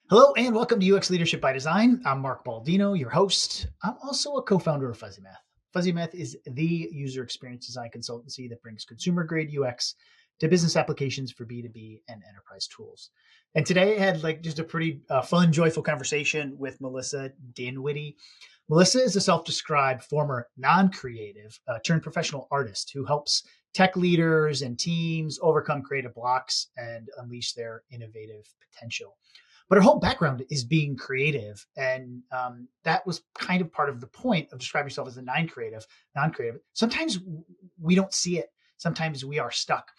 Hello and welcome to UX Leadership by Design. I'm Mark Baldino, your host. I'm also a co-founder of Fuzzy Math. Fuzzy Math is the user experience design consultancy that brings consumer-grade UX to business applications for B2B and enterprise tools. And today I had just a pretty fun, joyful conversation with Melissa Dinwiddie. Melissa is a self-described former non-creative turned professional artist who helps tech leaders and teams overcome creative blocks and unleash their innovative potential. But her whole background is being creative, and that was kind of part of the point of describing yourself as a non-creative. Sometimes we don't see it. Sometimes we are stuck,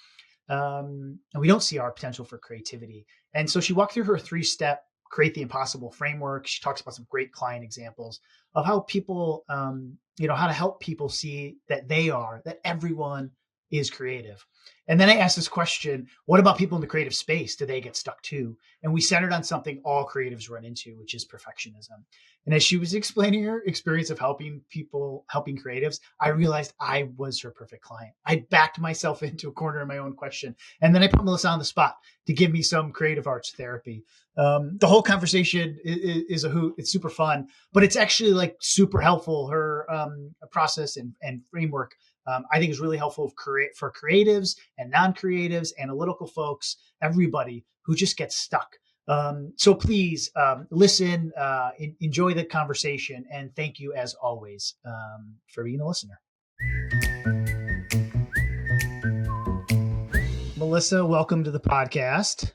and we don't see our potential for creativity. And so she walked through her 3-step create the impossible framework. She talks about some great client examples of how people, how to help people see that everyone is creative. And then I asked this question, what about people in the creative space? Do they get stuck too? And we centered on something all creatives run into, which is perfectionism. And as she was explaining her experience of helping creatives, I realized I was her perfect client. I backed myself into a corner in my own question. And then I put Melissa on the spot to give me some creative arts therapy. The whole conversation is a hoot. It's super fun, but it's actually super helpful. Her process and framework I think is really helpful for creatives and non-creatives, analytical folks, everybody who just gets stuck. So please listen, enjoy the conversation, and thank you as always for being a listener. Melissa, welcome to the podcast.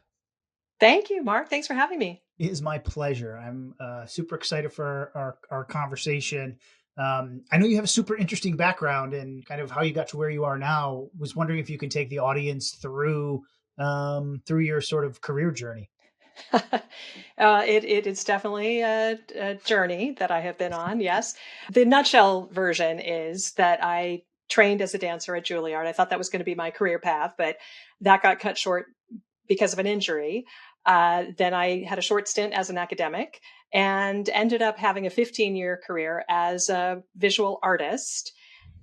Thank you, Mark. Thanks for having me. It is my pleasure. I'm super excited for our conversation. I know you have a super interesting background and kind of how you got to where you are now. Was wondering if you can take the audience through your sort of career journey. It is definitely a journey that I have been on. Yes. The nutshell version is that I trained as a dancer at Juilliard. I thought that was going to be my career path, but that got cut short because of an injury. Then I had a short stint as an academic and ended up having a 15-year career as a visual artist,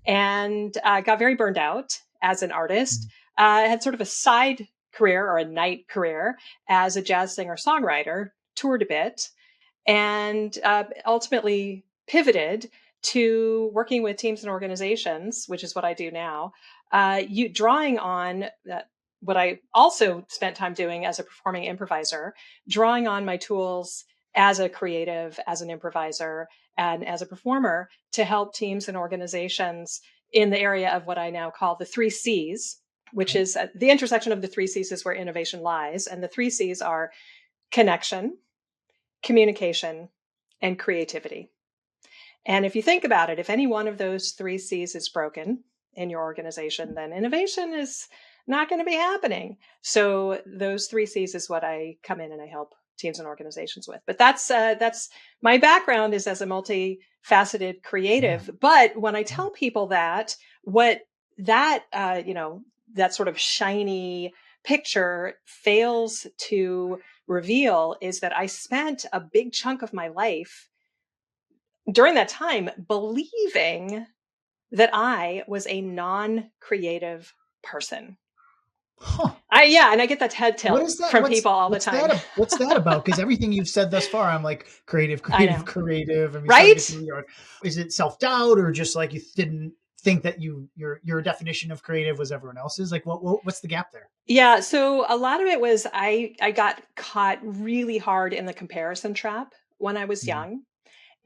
and got very burned out as an artist. I had sort of a side career or a night career as a jazz singer songwriter, toured a bit, and ultimately pivoted to working with teams and organizations, which is what I do now. Drawing on what I also spent time doing as a performing improviser, drawing on my tools as a creative, as an improviser, and as a performer to help teams and organizations in the area of what I now call the 3 C's, which is the intersection of the 3 C's is where innovation lies. And the 3 C's are connection, communication, and creativity. And if you think about it, if any one of those 3 C's is broken in your organization, then innovation is not going to be happening. So those 3 C's is what I come in and I help teams and organizations with. But that's my background is as a multifaceted creative. Yeah. But when I tell people that, what that that sort of shiny picture fails to reveal is that I spent a big chunk of my life during that time believing that I was a non-creative person. Huh. And I get that head tilt from people all the time. What's that about? Because everything you've said thus far, I'm like creative. I mean, right? Is it self-doubt or just like you didn't think that your definition of creative was everyone else's? Like, what's the gap there? Yeah. So a lot of it was I got caught really hard in the comparison trap when I was young.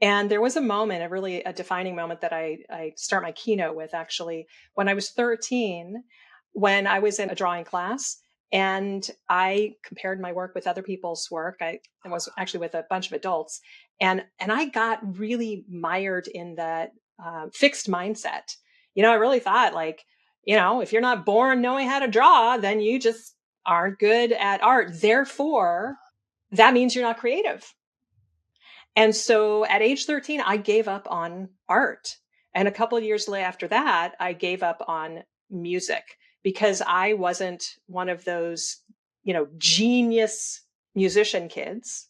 And there was a moment, a defining moment that I start my keynote with, actually, when I was 13, when I was in a drawing class and I compared my work with other people's work. I was actually with a bunch of adults, and I got really mired in that fixed mindset. I really thought if you're not born knowing how to draw, then you just aren't good at art. Therefore, that means you're not creative. And so at age 13, I gave up on art. And a couple of years after that, I gave up on music because I wasn't one of those, genius musician kids.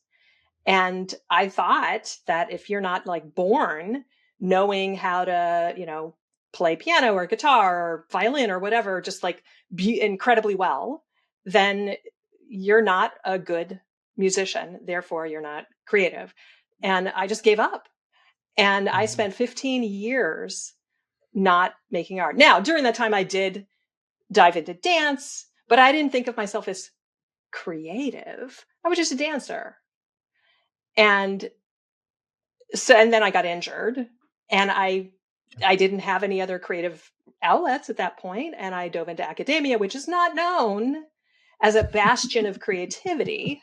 And I thought that if you're not born knowing how to, play piano or guitar or violin or whatever, just be incredibly well, then you're not a good musician, therefore you're not creative. And I just gave up. And I Mhm. spent 15 years not making art. Now, during that time, I did dive into dance, but I didn't think of myself as creative. I was just a dancer. And so, and then I got injured and I didn't have any other creative outlets at that point. And I dove into academia, which is not known as a bastion of creativity.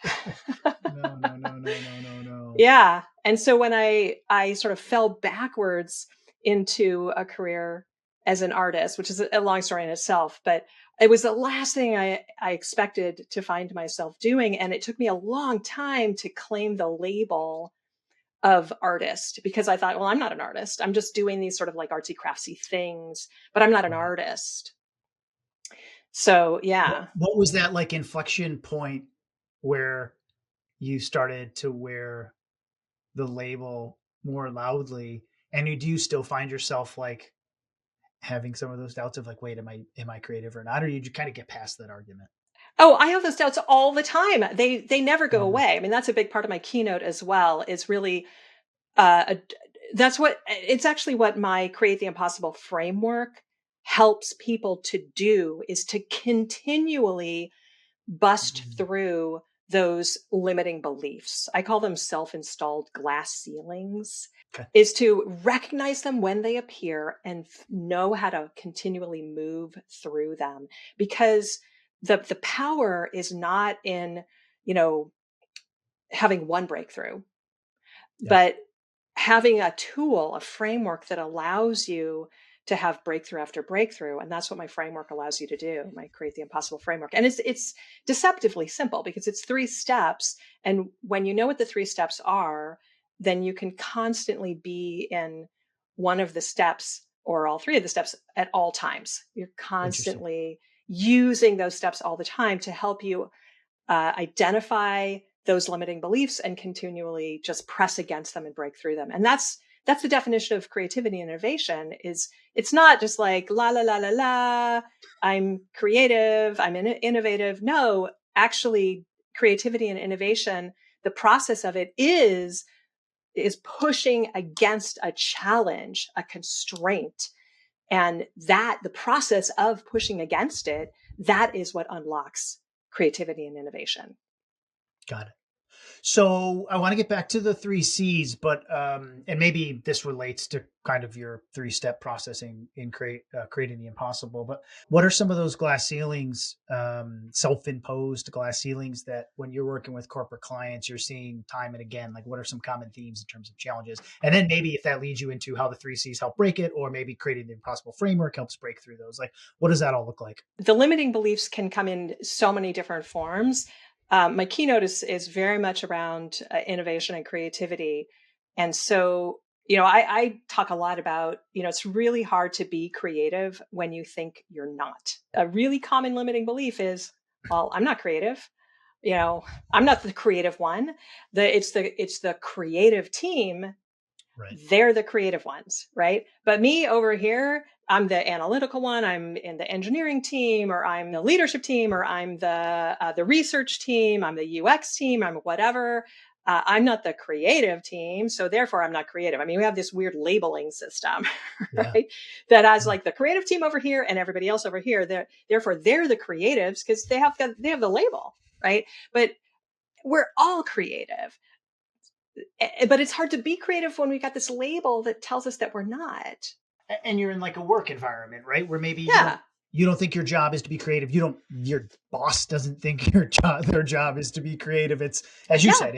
No, no, no, no, no, no, no. Yeah. And so when I sort of fell backwards into a career as an artist, which is a long story in itself, but it was the last thing I expected to find myself doing. And it took me a long time to claim the label of artist because I thought, well, I'm not an artist. I'm just doing these sort of like artsy craftsy things, but I'm not an Right. artist. So yeah. What was that like inflection point where you started to wear the label more loudly? And do you still find yourself like having some of those doubts of like, wait, am I creative or not? Or you kind of get past that argument? Oh, I have those doubts all the time. They never go Mhm. away. I mean, that's a big part of my keynote as well, is really a, that's what it's actually what my Create the Impossible framework helps people to do, is to continually bust Mhm. through those limiting beliefs. I call them self-installed glass ceilings, Okay. is to recognize them when they appear and know how to continually move through them. Because the power is not in, you know, having one breakthrough, Yeah. but having a tool, a framework that allows you to have breakthrough after breakthrough. And that's what my framework allows you to do, my Create the Impossible framework. And it's deceptively simple because it's 3 steps. And when you know what the 3 steps are, then you can constantly be in one of the steps or all 3 of the steps at all times. You're Interesting. constantly using those steps all the time to help you identify those limiting beliefs and continually just press against them and break through them. And that's the definition of creativity and innovation. Is it's not just like la la la la la, I'm creative, I'm innovative. No, actually, creativity and innovation, the process of it is pushing against a challenge, a constraint. And that the process of pushing against it, that is what unlocks creativity and innovation. Got it. So I want to get back to the 3 C's, but and maybe this relates to kind of your 3 step processing in creating the impossible. But what are some of those glass ceilings, self-imposed glass ceilings that when you're working with corporate clients, you're seeing time and again? Like, what are some common themes in terms of challenges? And then maybe if that leads you into how the 3 C's help break it, or maybe creating the impossible framework helps break through those. Like, what does that all look like? The limiting beliefs can come in so many different forms. My keynote is very much around innovation and creativity. And so, I talk a lot about, it's really hard to be creative when you think you're not. A really common limiting belief is, well, I'm not creative. You know, I'm not the creative one. It's the creative team, Right. they're the creative ones, right? But me over here, I'm the analytical one. I'm in the engineering team, or I'm the leadership team, or I'm the research team. I'm the UX team. I'm whatever. I'm not the creative team, so therefore I'm not creative. I mean, we have this weird labeling system, Yeah. right? That has Yeah. like the creative team over here and everybody else over here. Therefore they're the creatives because they have the label, right? But we're all creative. But it's hard to be creative when we got this label that tells us that we're not. And you're in like a work environment, right? Where maybe Yeah. you don't think your job is to be creative. Your boss doesn't think their job is to be creative. It's, as you Yeah. said,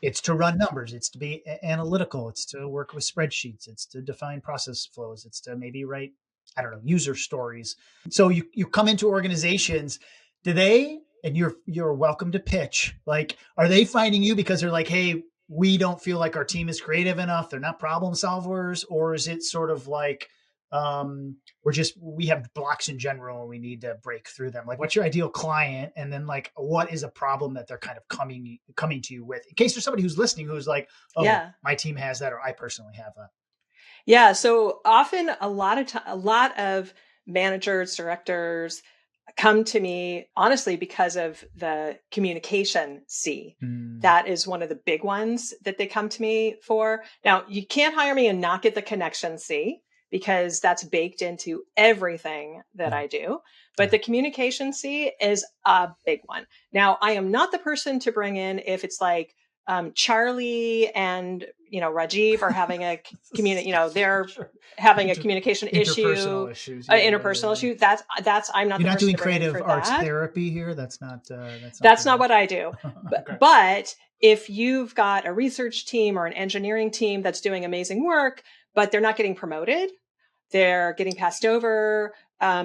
it's to run numbers, it's to be analytical, it's to work with spreadsheets, it's to define process flows, it's to maybe write, I don't know, user stories. So you come into organizations, do they, and you're welcome to pitch, like, are they finding you because they're like, hey, we don't feel like our team is creative enough, they're not problem solvers? Or is it sort of like, we have blocks in general and we need to break through them? Like, what's your ideal client? And then like, what is a problem that they're kind of coming to you with, in case there's somebody who's listening who's like, oh, Yeah. my team has that, or I personally have that. Yeah. So often a lot of managers, directors, come to me, honestly, because of the communication C. That is one of the big ones that they come to me for. Now, you can't hire me and not get the connection C, because that's baked into everything that I do. But the communication C is a big one. Now, I am not the person to bring in if it's like Charlie and Rajiv are having a they're having a communication interpersonal issue, issues, interpersonal issue. That's I'm not You're the not person doing to bring in creative for arts that. therapy here. That's not Not what I do. Okay. But if you've got a research team or an engineering team that's doing amazing work, but they're not getting promoted, they're getting passed over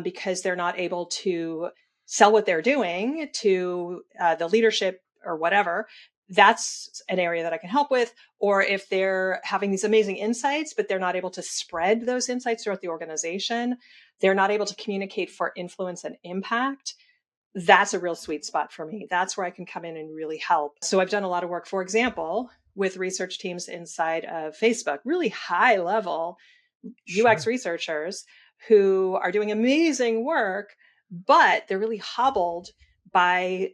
because they're not able to sell what they're doing to the leadership or whatever, that's an area that I can help with. Or if they're having these amazing insights, but they're not able to spread those insights throughout the organization, they're not able to communicate for influence and impact. That's a real sweet spot for me. That's where I can come in and really help. So I've done a lot of work, for example, with research teams inside of Facebook, really high level UX researchers who are doing amazing work, but they're really hobbled by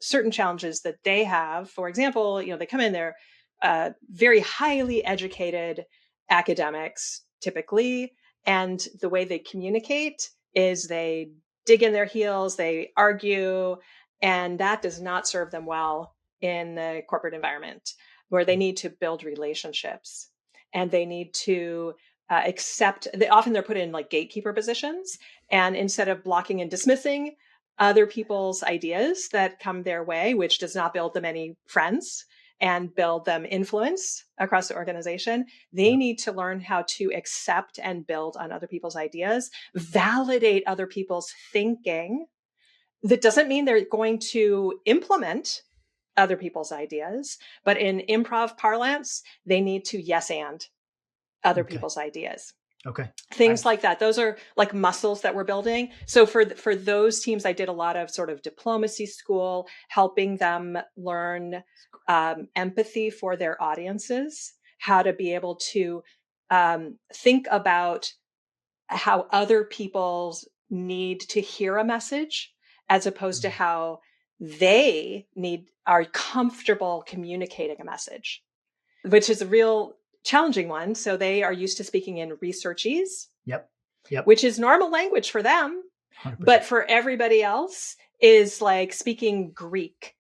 certain challenges that they have. For example, they come in, they're very highly educated academics typically, and the way they communicate is they dig in their heels, they argue, and that does not serve them well in the corporate environment where they need to build relationships and they need to often they're put in like gatekeeper positions, and instead of blocking and dismissing other people's ideas that come their way, which does not build them any friends and build them influence across the organization, they need to learn how to accept and build on other people's ideas, validate other people's thinking. That doesn't mean they're going to implement other people's ideas, but in improv parlance, they need to yes and other people's ideas. Okay. Things like that. Those are like muscles that we're building. So for those teams, I did a lot of sort of diplomacy school, helping them learn empathy for their audiences, how to be able to think about how other people need to hear a message as opposed to how they are comfortable communicating a message, which is a real challenging one. So they are used to speaking in researchese, Yep. which is normal language for them, 100%. but for everybody else is like speaking Greek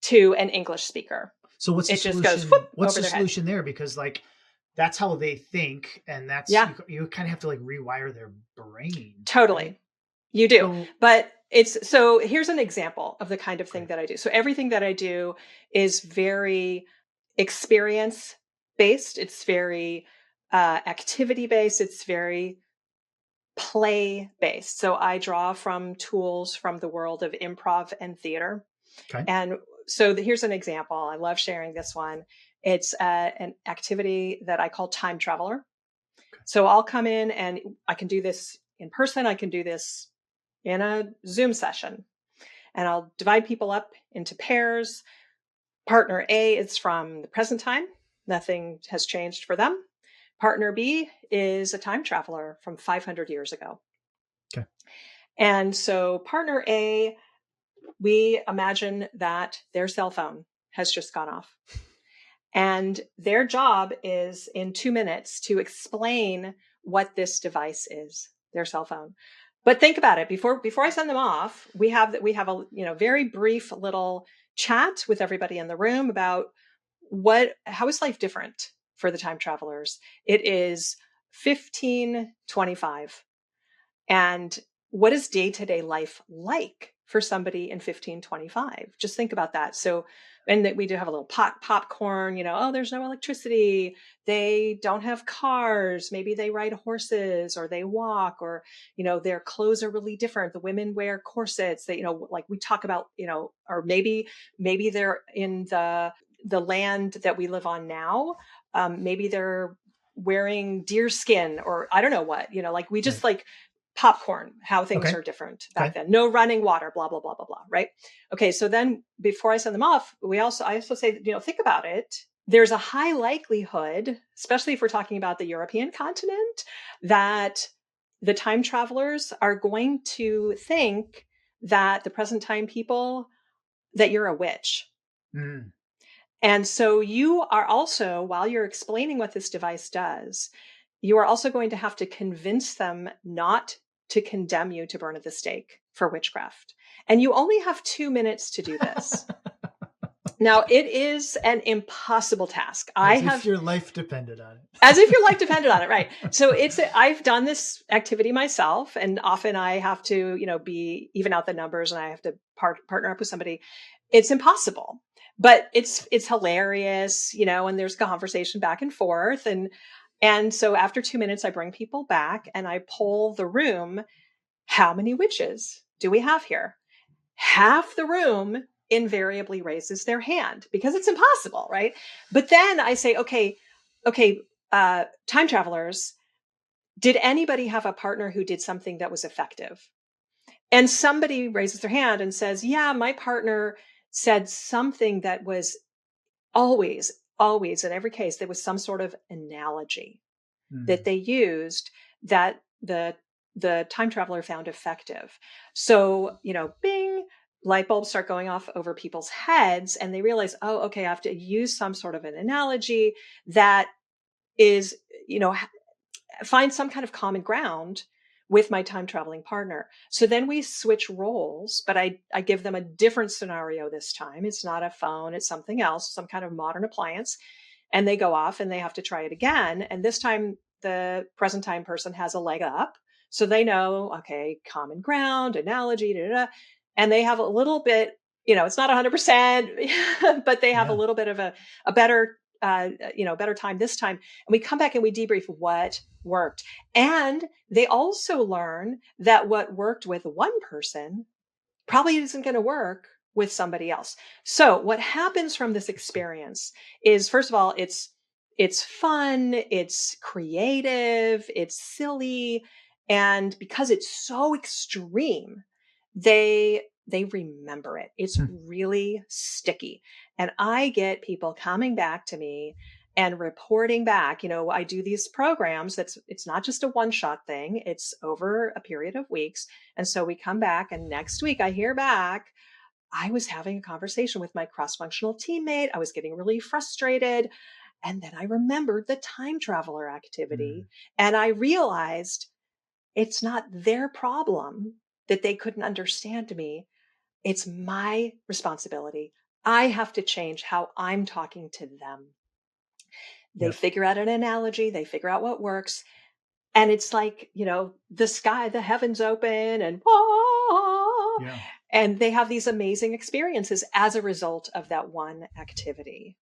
to an English speaker. So what's the solution? Just goes what's over the their solution head. there? Because like that's how they think, and that's you kind of have to like rewire their brain. Totally, right? You do. But so here's an example of the kind of thing that I do. So everything that I do is very experience based. It's very activity based. It's very play based. So I draw from tools from the world of improv and theater. Okay. And so here's an example. I love sharing this one. It's an activity that I call time traveler. Okay. So I'll come in and I can do this in person. I can do this in a Zoom session. And I'll divide people up into pairs. Partner A is from the present time. Nothing has changed for them. Partner B is a time traveler from 500 years ago. Okay. And so partner A, we imagine that their cell phone has just gone off. And their job is in 2 minutes to explain what this device is, their cell phone. But think about it. Before I send them off, we have a very brief little chat with everybody in the room about how is life different for the time travelers. It is 1525. And what is day-to-day life like for somebody in 1525? Just think about that. So, and that we do have a little popcorn, there's no electricity. They don't have cars. Maybe they ride horses or they walk, or, their clothes are really different. The women wear corsets. They, like we talk about, or maybe they're in the land that we live on now. Maybe they're wearing deer skin, or I don't know what, like we just like popcorn, how things are different back then. No running water, blah, blah, blah, blah, blah. Right. Okay. So then before I send them off, I also say, think about it. There's a high likelihood, especially if we're talking about the European continent, that the time travelers are going to think that the present time people, that you're a witch. Mm. And so you are also, while you're explaining what this device does, you are also going to have to convince them not to condemn you to burn at the stake for witchcraft. And you only have 2 minutes to do this. Now, it is an impossible task. As if your life depended on it. As if your life depended on it, right? So I've done this activity myself, and often I have to, be even out the numbers, and I have to partner up with somebody. It's impossible, but it's hilarious, and there's conversation back and forth, and so after 2 minutes, I bring people back and I poll the room. How many witches do we have here? Half the room invariably raises their hand because it's impossible, right? But then I say, okay, time travelers, did anybody have a partner who did something that was effective? And somebody raises their hand and says, yeah, my partner said something that was always in every case, there was some sort of analogy that they used that the time traveler found effective. So, bing, light bulbs start going off over people's heads, and they realize, oh, okay, I have to use some sort of an analogy that is, find some kind of common ground with my time traveling partner. So then we switch roles, but I give them a different scenario this time. It's not a phone, it's something else, some kind of modern appliance. And they go off and they have to try it again. And this time the present time person has a leg up. So they know, okay, common ground, analogy, da, da, da. And they have a little bit, it's not 100%, but they have a little bit of a better, better time this time. And we come back and we debrief what worked. And they also learn that what worked with one person probably isn't going to work with somebody else. So what happens from this experience is, first of all, it's fun, it's creative, it's silly. And because it's so extreme, they remember it. It's really sticky. And I get people coming back to me and reporting back. I do these programs it's not just a one-shot thing, it's over a period of weeks. And so we come back, and next week I hear back, I was having a conversation with my cross-functional teammate. I was getting really frustrated. And then I remembered the time traveler activity. And I realized it's not their problem that they couldn't understand me. It's my responsibility. I have to change how I'm talking to them. They figure out an analogy, they figure out what works. And it's like, the sky, the heavens open, and and they have these amazing experiences as a result of that one activity.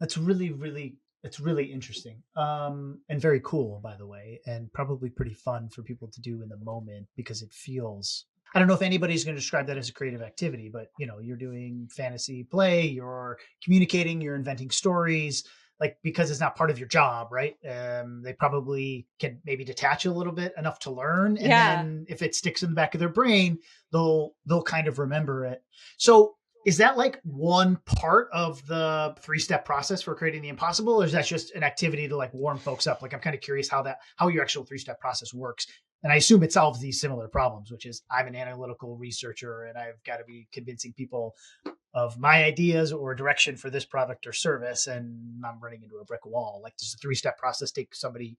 That's really, it's really interesting. And very cool, by the way, and probably pretty fun for people to do in the moment, because it feels, I don't know if anybody's going to describe that as a creative activity, but you're doing fantasy play, you're communicating, you're inventing stories, like, because it's not part of your job, right? They probably can maybe detach a little bit enough to learn. And then if it sticks in the back of their brain, they'll kind of remember it. So is that like one part of the 3-step process for creating the impossible, or is that just an activity to like warm folks up? Like, I'm kind of curious how your actual 3-step process works. And I assume it solves these similar problems, which is, I'm an analytical researcher and I've got to be convincing people of my ideas or direction for this product or service, and I'm running into a brick wall. Like, does the 3-step process take somebody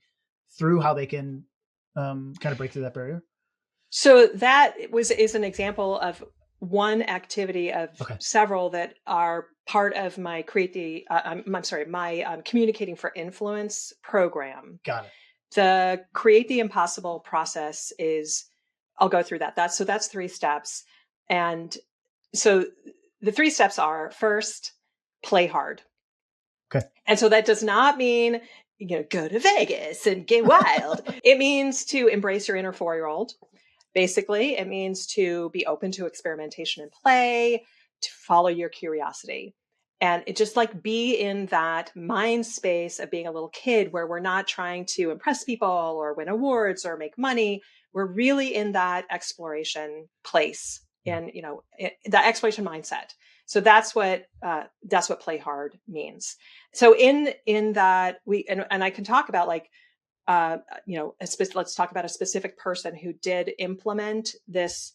through how they can kind of break through that barrier? So that is an example of one activity of several that are part of my my Communicating for Influence program. Got it. The Create the Impossible process is, I'll go through that. That's 3 steps. And so the 3 steps are: first, play hard. Okay. And so that does not mean, go to Vegas and get wild. It means to embrace your inner 4-year-old. Basically, it means to be open to experimentation and play, to follow your curiosity. And it just like be in that mind space of being a little kid, where we're not trying to impress people or win awards or make money. We're really in that exploration place, and that exploration mindset. So that's what play hard means. So in that and I can talk about, like, let's talk about a specific person who did implement this,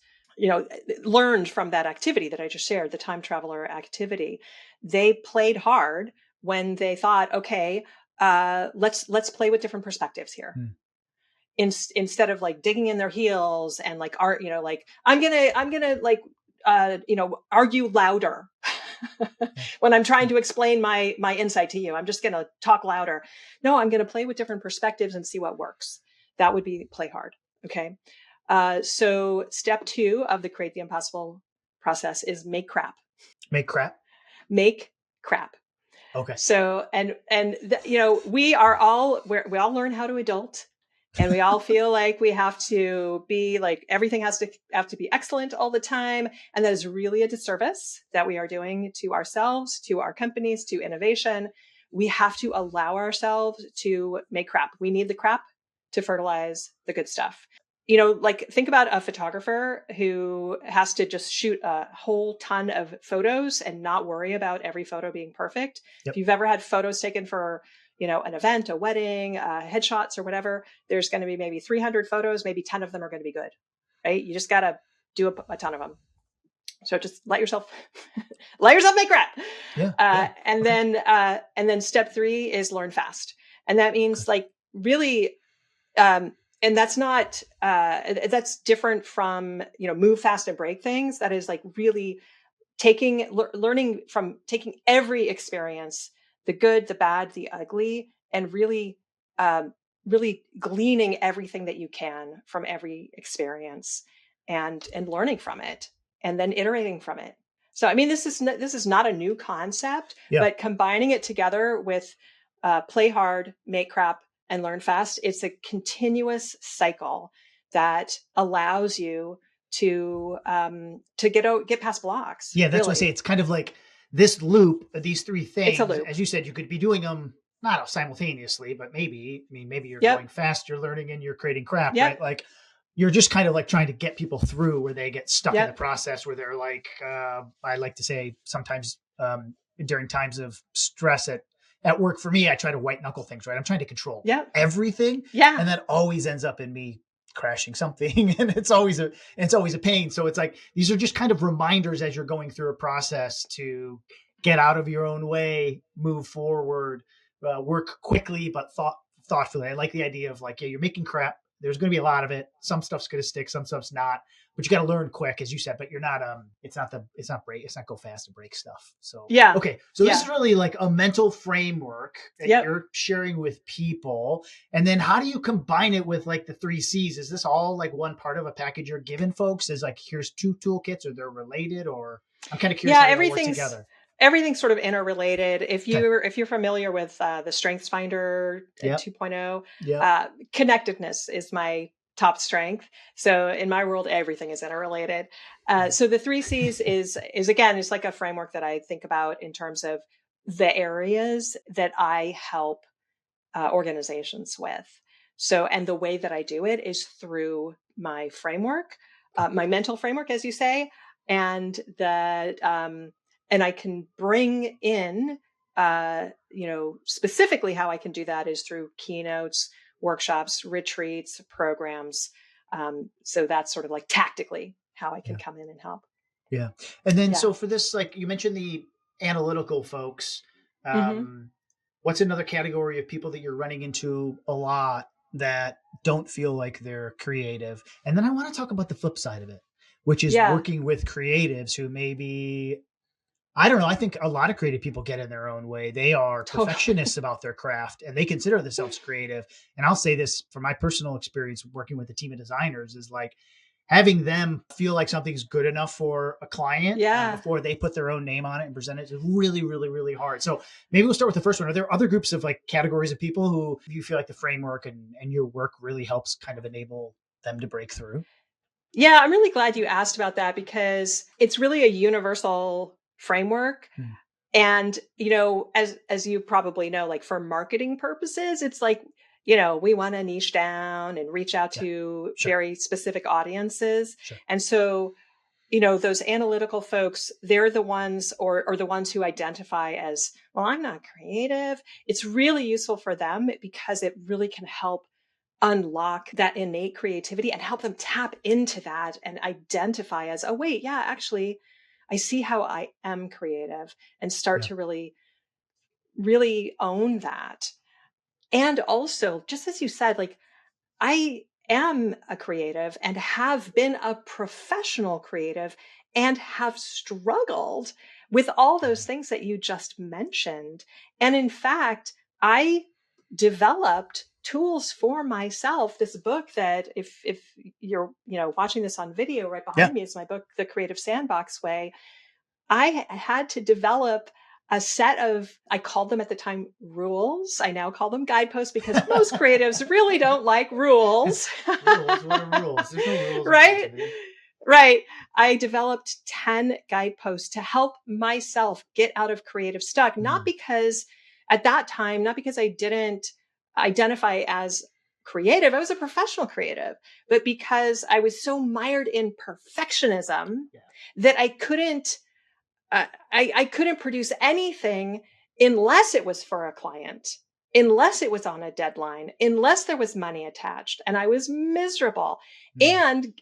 learned from that activity that I just shared, the time traveler activity. They played hard when they thought, okay, let's play with different perspectives here. Hmm. Instead of like digging in their heels and like art, like I'm gonna like argue louder when I'm trying to explain my insight to you. I'm just gonna talk louder. No, I'm gonna play with different perspectives and see what works. That would be play hard. Okay. So step 2 of the Create the Impossible process is make crap. Make crap. Make crap. Okay. So, we all learn how to adult, and we all feel like we have to be like, everything have to be excellent all the time. And that is really a disservice that we are doing to ourselves, to our companies, to innovation. We have to allow ourselves to make crap. We need the crap to fertilize the good stuff. Like think about a photographer who has to just shoot a whole ton of photos and not worry about every photo being perfect. Yep. If you've ever had photos taken for, an event, a wedding, headshots or whatever, there's going to be maybe 300 photos, maybe 10 of them are going to be good, right? You just got to do a ton of them. So just let yourself make crap. Yeah. And then step 3 is learn fast. And that means like really, and that's not, that's different from, move fast and break things. That is like really learning from taking every experience, the good, the bad, the ugly, and really, really gleaning everything that you can from every experience and learning from it and then iterating from it. So, I mean, this is not a new concept, but combining it together with play hard, make crap, and learn fast, it's a continuous cycle that allows you to get past blocks. Yeah, that's really. what I say. It's kind of like this loop, these 3 things. It's a loop. As you said, you could be doing them not simultaneously, but maybe you're going fast, you're learning, and you're creating crap, right? Like you're just kind of like trying to get people through where they get stuck in the process where they're like, I like to say sometimes during times of stress at work, for me, I try to white knuckle things, right? I'm trying to control everything. Yeah. And that always ends up in me crashing something, and it's always a pain. So it's like, these are just kind of reminders as you're going through a process to get out of your own way, move forward, work quickly, but thoughtfully. I like the idea of like, yeah, you're making crap. There's going to be a lot of it. Some stuff's going to stick, some stuff's not, but you got to learn quick, as you said, but you're not, it's not go fast and break stuff. So, okay. So this is really like a mental framework that you're sharing with people. And then how do you combine it with like the 3 C's? Is this all like one part of a package you're giving folks? Is like, here's 2 toolkits, or they're related, or I'm kind of curious how they work together. Everything's sort of interrelated. If you're familiar with the Strengths Finder 2.0, connectedness is my top strength. So in my world, everything is interrelated. So the 3 C's is again, it's like a framework that I think about in terms of the areas that I help organizations with. So, and the way that I do it is through my framework, my mental framework, as you say, and that, and I can bring in, specifically how I can do that is through keynotes, workshops, retreats, programs. So that's sort of like tactically how I can come in and help. Yeah. And then, so for this, like you mentioned the analytical folks, what's another category of people that you're running into a lot that don't feel like they're creative? And then I want to talk about the flip side of it, which is working with creatives who maybe, I don't know, I think a lot of creative people get in their own way. They are perfectionists about their craft, and they consider themselves creative. And I'll say this from my personal experience working with a team of designers is like, having them feel like something's good enough for a client before they put their own name on it and present it is really, really, really hard. So maybe we'll start with the first one. Are there other groups of like categories of people who you feel like the framework and your work really helps kind of enable them to break through? Yeah, I'm really glad you asked about that because it's really a universal framework. And, as you probably know, like for marketing purposes, it's like, we want to niche down and reach out to very specific audiences. And so, those analytical folks, they're the ones or the ones who identify as, well, I'm not creative. It's really useful for them because it really can help unlock that innate creativity and help them tap into that and identify as, oh, wait, yeah, actually, I see how I am creative, and start Yeah. to really, really own that. And also, just as you said, like, I am a creative and have been a professional creative and have struggled with all Yeah. those things that you just mentioned. And in fact, I developed tools for myself. This book that if you're, watching this on video, right Yeah. behind me is my book, The Creative Sandbox Way. I had to develop a set of, I called them at the time rules. I now call them guideposts because most creatives really don't like rules. Rules. What are rules? There's no rules in Right? creativity. Right. I developed 10 guideposts to help myself get out of creative stuck, not Mm. because at that time, not because I didn't identify as creative. I was a professional creative, but because I was so mired in perfectionism Yeah. that I couldn't produce anything unless it was for a client, unless it was on a deadline, unless there was money attached, and I was miserable. Mm.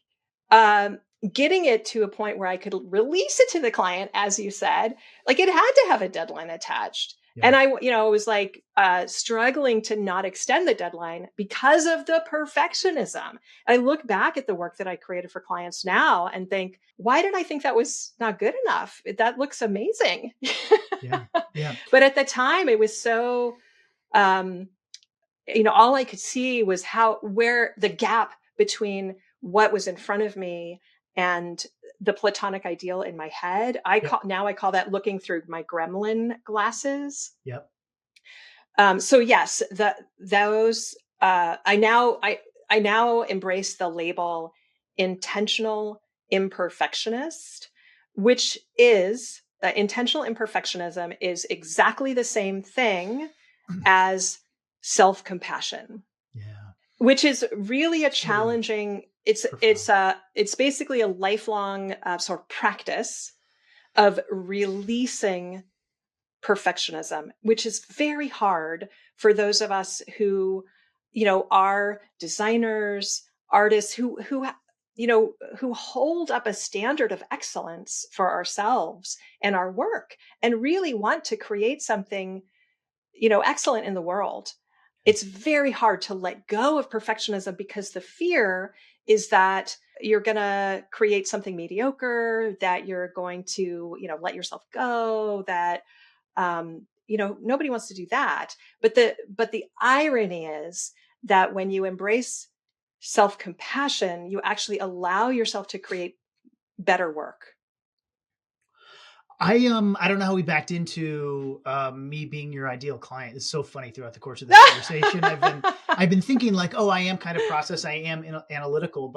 And getting it to a point where I could release it to the client, as you said, like, it had to have a deadline attached. Yeah. And I was like struggling to not extend the deadline because of the perfectionism. I look back at the work that I created for clients now and think, why did I think that was not good enough? That looks amazing. Yeah. Yeah. But at the time, it was so, um, all I could see was where the gap between what was in front of me and the platonic ideal in my head. Yep. I call that looking through my gremlin glasses. Yep. So yes, those I now embrace the label intentional imperfectionist, which is intentional imperfectionism is exactly the same thing as self-compassion, Yeah. which is really a It's really challenging. profound. It's basically a lifelong sort of practice of releasing perfectionism, which is very hard for those of us who, are designers, artists who hold up a standard of excellence for ourselves and our work and really want to create something, excellent in the world. Yeah. It's very hard to let go of perfectionism because the fear is that you're going to create something mediocre, that you're going to, let yourself go, that nobody wants to do that. But the irony is that when you embrace self-compassion, you actually allow yourself to create better work. I don't know how we backed into me being your ideal client. It's so funny throughout the course of this conversation. I've been thinking like, oh, I am kind of process, I am analytical,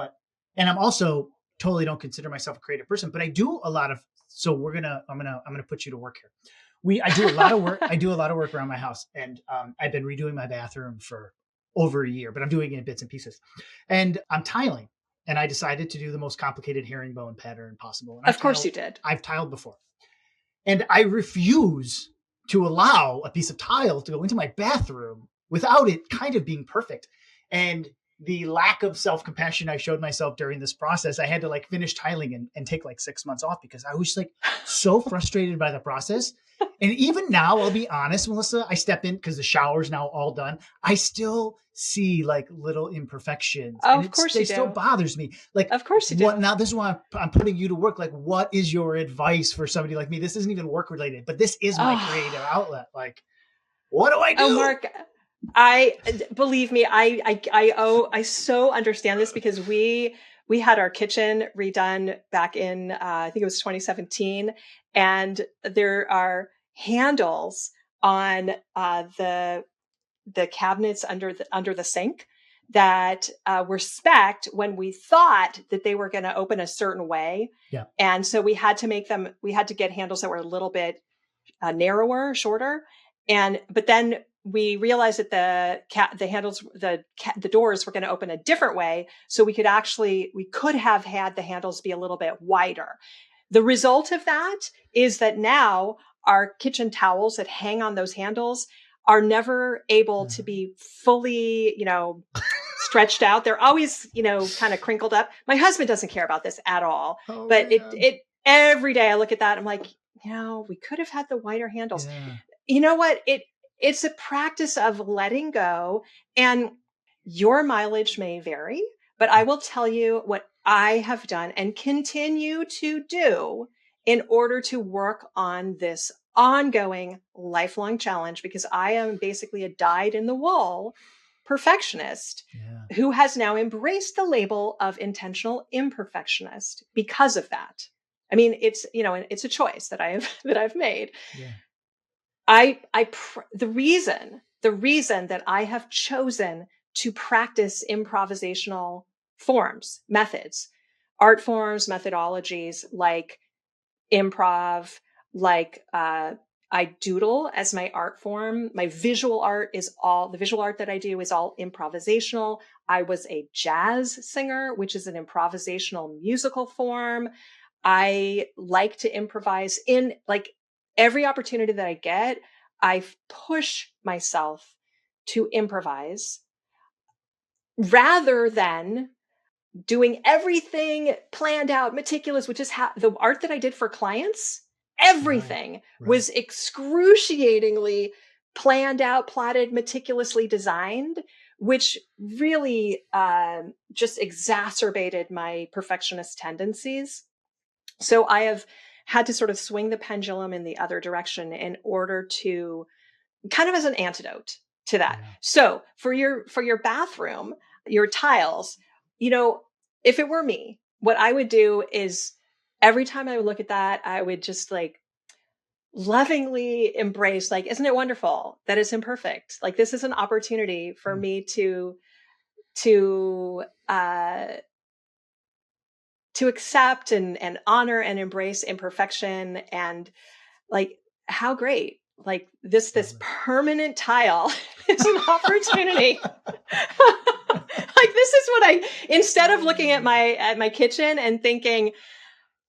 and I'm also totally don't consider myself a creative person, but I do a lot of. So I'm gonna put you to work here. I do a lot of work. I do a lot of work around my house, and I've been redoing my bathroom for over a year, but I'm doing it in bits and pieces, and I'm tiling. And I decided to do the most complicated herringbone pattern possible. And Of course you did. I've tiled before. And I refuse to allow a piece of tile to go into my bathroom without it kind of being perfect. And the lack of self-compassion I showed myself during this process, I had to like finish tiling and take like 6 months off because I was like so frustrated by the process. And even now, I'll be honest, Melissa, I step in because the shower's now all done. I still see like little imperfections Oh, and of course they you still do. bothers me. Like Of course you what do. now? This is why I'm putting you to work. Like, what is your advice for somebody like me? This isn't even work related, but this is my creative Oh, outlet. Like, what do I oh, do? Mark, I believe me, I so understand this because we had our kitchen redone back in I think it was 2017, and there are handles on the cabinets under the sink that were spec'd when we thought that they were going to open a certain way, Yeah. and so we had to get handles that were a little bit narrower, shorter. But then we realized that the handles, the doors were going to open a different way. So we could have had the handles be a little bit wider. The result of that is that now our kitchen towels that hang on those handles are never able to be fully, stretched out. They're always, kind of crinkled up. My husband doesn't care about this at all, Oh but man. every day I look at that. I'm like, we could have had the wider handles. Yeah. You know what? It's a practice of letting go, and your mileage may vary, but I will tell you what I have done and continue to do in order to work on this ongoing lifelong challenge, because I am basically a dyed in the wool perfectionist Yeah. who has now embraced the label of intentional imperfectionist because of that. I mean, it's a choice that I've made. Yeah. The reason that I have chosen to practice improvisational forms, methods, art forms, methodologies like improv, like I doodle as my art form. My visual art the visual art that I do is all improvisational. I was a jazz singer, which is an improvisational musical form. I like to improvise in like every opportunity that I get. I push myself to improvise rather than doing everything planned out, meticulous, which is the art that I did for clients. Right. Everything Right. was excruciatingly planned out, plotted, meticulously designed, which really just exacerbated my perfectionist tendencies. So I have had to sort of swing the pendulum in the other direction in order to kind of as an antidote to that. Yeah. So for your bathroom, your tiles, if it were me, what I would do is every time I would look at that, I would just like lovingly embrace, like, isn't it wonderful that it's imperfect? Like this is an opportunity for Mm. me to uh to accept and honor and embrace imperfection, and like how great, like this Lovely. permanent tile is an opportunity. Like this is what instead of looking at my kitchen and thinking,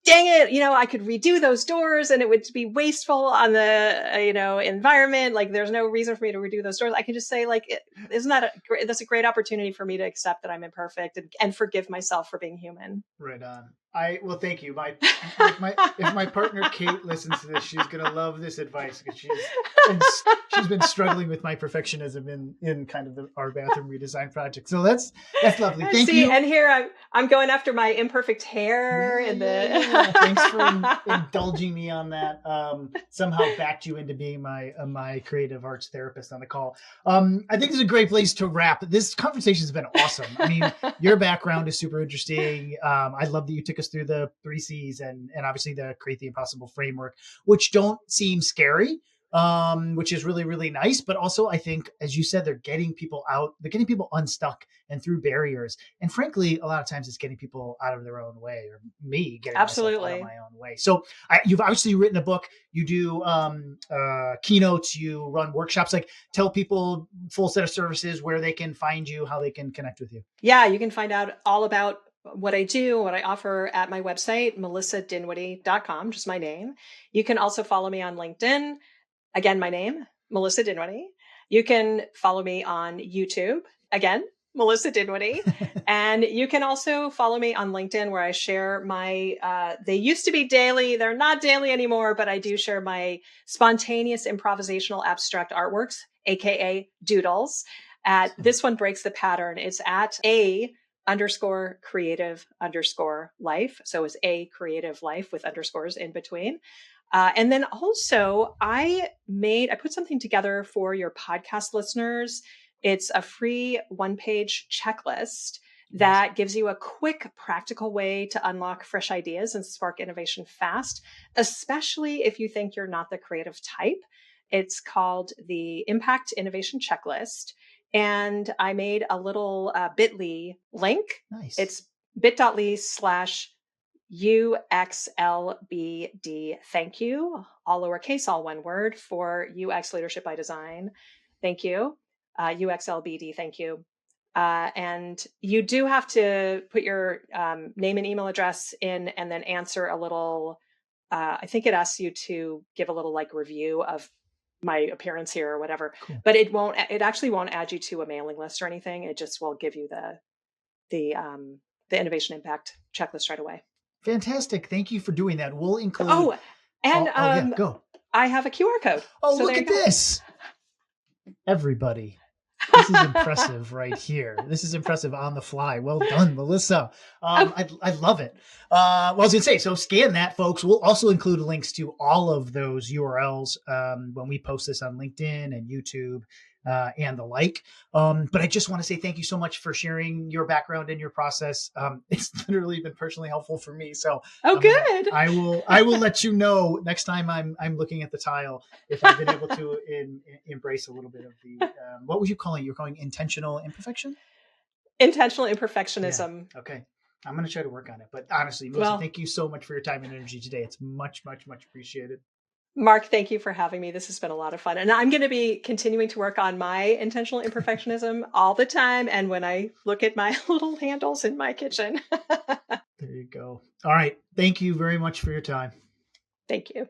dang it, I could redo those doors and it would be wasteful on the, environment. Like there's no reason for me to redo those doors. I can just say like, isn't that that's a great opportunity for me to accept that I'm imperfect and forgive myself for being human. Right on. Well, thank you. If my partner Kate listens to this, she's gonna love this advice because been she's been struggling with my perfectionism in kind of our bathroom redesign project. So that's lovely. Thank See, you. and here I'm going after my imperfect hair Yeah, and yeah. the. Thanks for indulging me on that. Somehow backed you into being my creative arts therapist on the call. I think this is a great place to wrap. This conversation has been awesome. I mean, your background is super interesting. I love that you took us through the 3 C's and obviously the Create the Impossible framework, which don't seem scary, which is really, really nice. But also, I think, as you said, they're getting people out, they're getting people unstuck and through barriers. And frankly, a lot of times it's getting people out of their own way, or me getting myself out of Absolutely. my own way. So you've obviously written a book, you do keynotes, you run workshops. Like, tell people full set of services, where they can find you, how they can connect with you. Yeah, you can find out all about what I do, what I offer at my website, melissadinwiddie.com, just my name. You can also follow me on LinkedIn. Again, my name, Melissa Dinwiddie. You can follow me on YouTube. Again, Melissa Dinwiddie. And you can also follow me on LinkedIn, where I share they used to be daily. They're not daily anymore, but I do share my spontaneous improvisational abstract artworks, AKA doodles. This one breaks the pattern. It's at _creative_life. So it's a creative life with underscores in between. And then also I put something together for your podcast listeners. It's a free 1-page checklist that gives you a quick, practical way to unlock fresh ideas and spark innovation fast, especially if you think you're not the creative type. It's called the Impact Innovation Checklist. And I made a little bit.ly link. Nice. It's bit.ly/UXLBD. Thank you. All lowercase, all one word, for UX Leadership by Design. Thank you. UXLBD. Thank you. And you do have to put your name and email address in and then answer a little, I think it asks you to give a little like review of my appearance here or whatever. Cool. But it actually won't add you to a mailing list or anything. It just will give you the innovation impact checklist right away. Fantastic. Thank you for doing that. We'll include. Oh, and yeah, go. I have a QR code. Oh, so look at this. Everybody. This is impressive right here. This is impressive on the fly. Well done, Melissa. I love it. Well, I was going to say, so scan that, folks. We'll also include links to all of those URLs when we post this on LinkedIn and YouTube and the like. But I just want to say thank you so much for sharing your background and your process. It's literally been personally helpful for me. So good. I will let you know next time I'm looking at the tile if I've been able to embrace a little bit of the what would you call it? You're calling intentional imperfection? Intentional imperfectionism. Yeah. Okay. I'm going to try to work on it. But honestly, Melissa, thank you so much for your time and energy today. It's much, much, much appreciated. Mark, thank you for having me. This has been a lot of fun. And I'm going to be continuing to work on my intentional imperfectionism all the time. And when I look at my little handles in my kitchen. There you go. All right. Thank you very much for your time. Thank you.